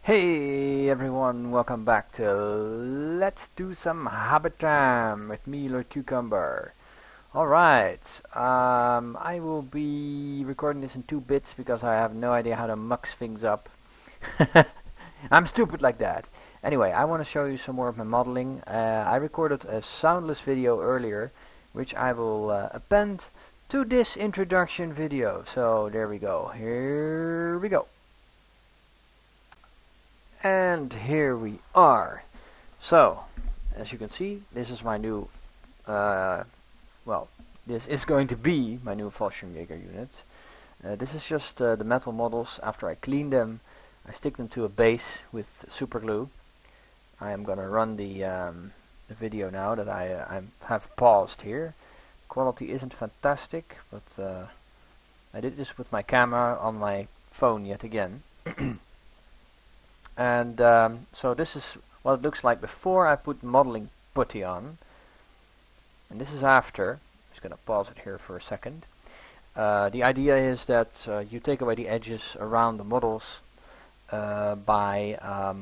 Hey everyone, welcome back to Let's Do Some Habitam with me, Lord Cucumber. Alright, I will be recording this in 2 bits because I have no idea how to mux things up. I'm stupid like that. Anyway, I want to show you some more of my modeling. I recorded a soundless video earlier, which I will append to this introduction video. So there we go, here we go. And here we are. So, as you can see, this is my new, this is going to be my new Fallschirmjäger unit. This is just the metal models. After I clean them, I stick them to a base with super glue. I am going to run the video now that I have paused here. Quality isn't fantastic, but I did this with my camera on my phone yet again. And so this is what it looks like before I put modeling putty on. And this is after. I'm just going to pause it here for a second. The idea is that you take away the edges around the models by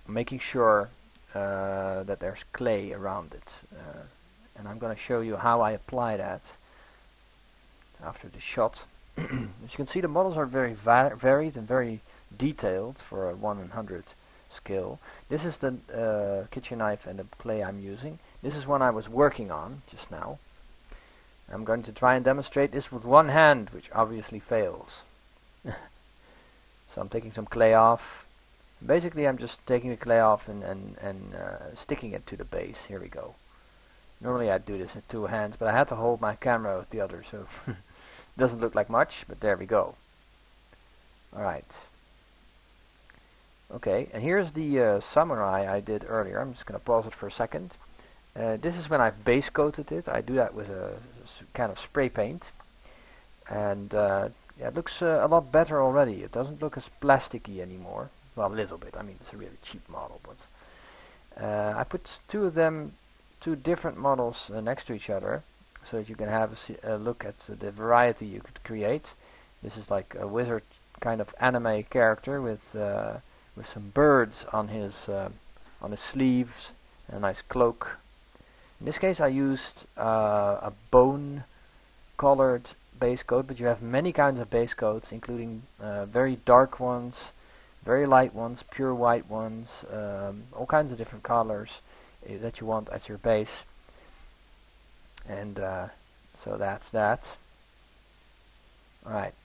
making sure that there's clay around it. And I'm going to show you how I apply that after the shot. As you can see, the models are very varied and very detailed for a 1 in 100 scale. This is the kitchen knife and the clay I'm using. This is one I was working on just now. I'm going to try and demonstrate this with one hand, which obviously fails. So I'm taking some clay off. Basically I'm just taking the clay off and sticking it to the base. Here we go. Normally I'd do this with 2 hands, but I had to hold my camera with the other, so it doesn't look like much, but there we go. Alright. Okay, and here's the samurai I did earlier. I'm just going to pause it for a second. This is when I've base coated it. I do that with a kind of spray paint. And yeah, it looks a lot better already. It doesn't look as plasticky anymore. Well, a little bit. I mean, it's a really cheap model. But I put 2 of them, 2 different models next to each other, so that you can have a look at the variety you could create. This is like a wizard kind of anime character with some birds on his sleeves and a nice cloak. In this case I used a bone colored base coat, but you have many kinds of base coats, including very dark ones, very light ones, pure white ones, all kinds of different colors that you want as your base. And so that's that. Alright,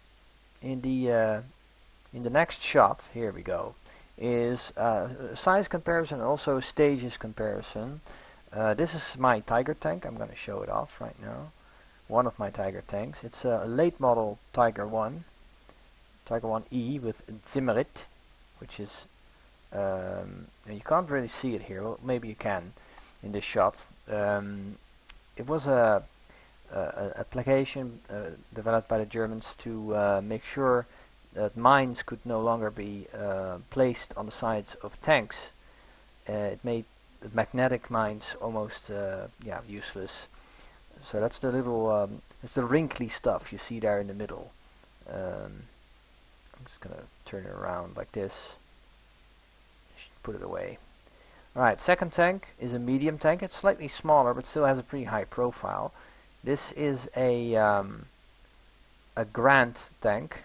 in the next shot, here we go, is size comparison, also stages comparison. This is my Tiger tank. I'm going to show it off right now. One of my Tiger tanks. It's a late model Tiger 1, Tiger 1E with Zimmerit, which is you can't really see it here. Well, maybe you can in this shot. It was a application developed by the Germans to make sure that mines could no longer be placed on the sides of tanks. It made the magnetic mines almost useless. So that's the little, it's the wrinkly stuff you see there in the middle. I'm just gonna turn it around like this. Put it away. Alright, second tank is a medium tank. It's slightly smaller, but still has a pretty high profile. This is a Grant tank.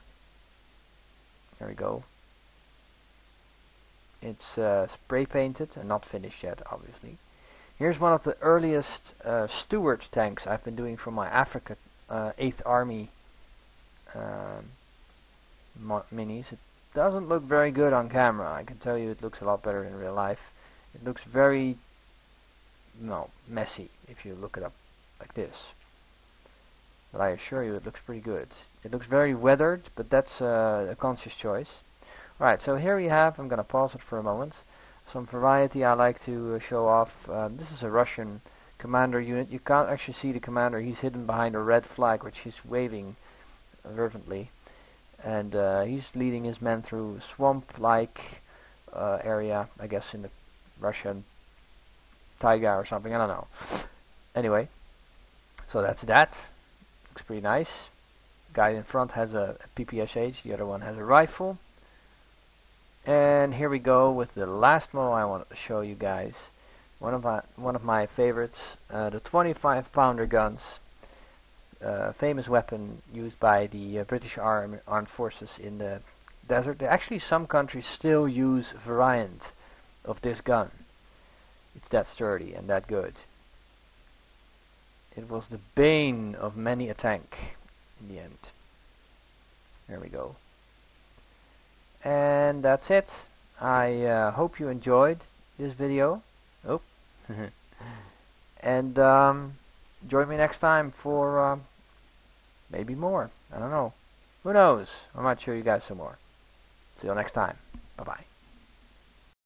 There we go. It's spray painted and not finished yet, obviously. Here's one of the earliest Stuart tanks I've been doing for my Africa 8th Army minis. It doesn't look very good on camera. I can tell you it looks a lot better in real life. It looks very messy if you look it up like this. But I assure you it looks pretty good. It looks very weathered, but that's a conscious choice. Alright, so here we have, I'm going to pause it for a moment, some variety I like to show off. This is a Russian commander unit. You can't actually see the commander. He's hidden behind a red flag, which he's waving fervently. And he's leading his men through a swamp-like area, I guess in the Russian taiga or something, I don't know. Anyway, so that's that. Looks pretty nice. The guy in front has a PPSH, the other one has a rifle. And And here we go with the last model I wanted to show you guys. One of my favorites, the 25 pounder guns. Famous weapon used by the British Armed Forces in the desert. Actually, some countries still use variant of this gun. It's that sturdy and that good. It was the bane of many a tank in the end. There we go. And that's it. I hope you enjoyed this video. Oh. And join me next time for maybe more. I don't know. Who knows? I might show you guys some more. See you next time. Bye-bye.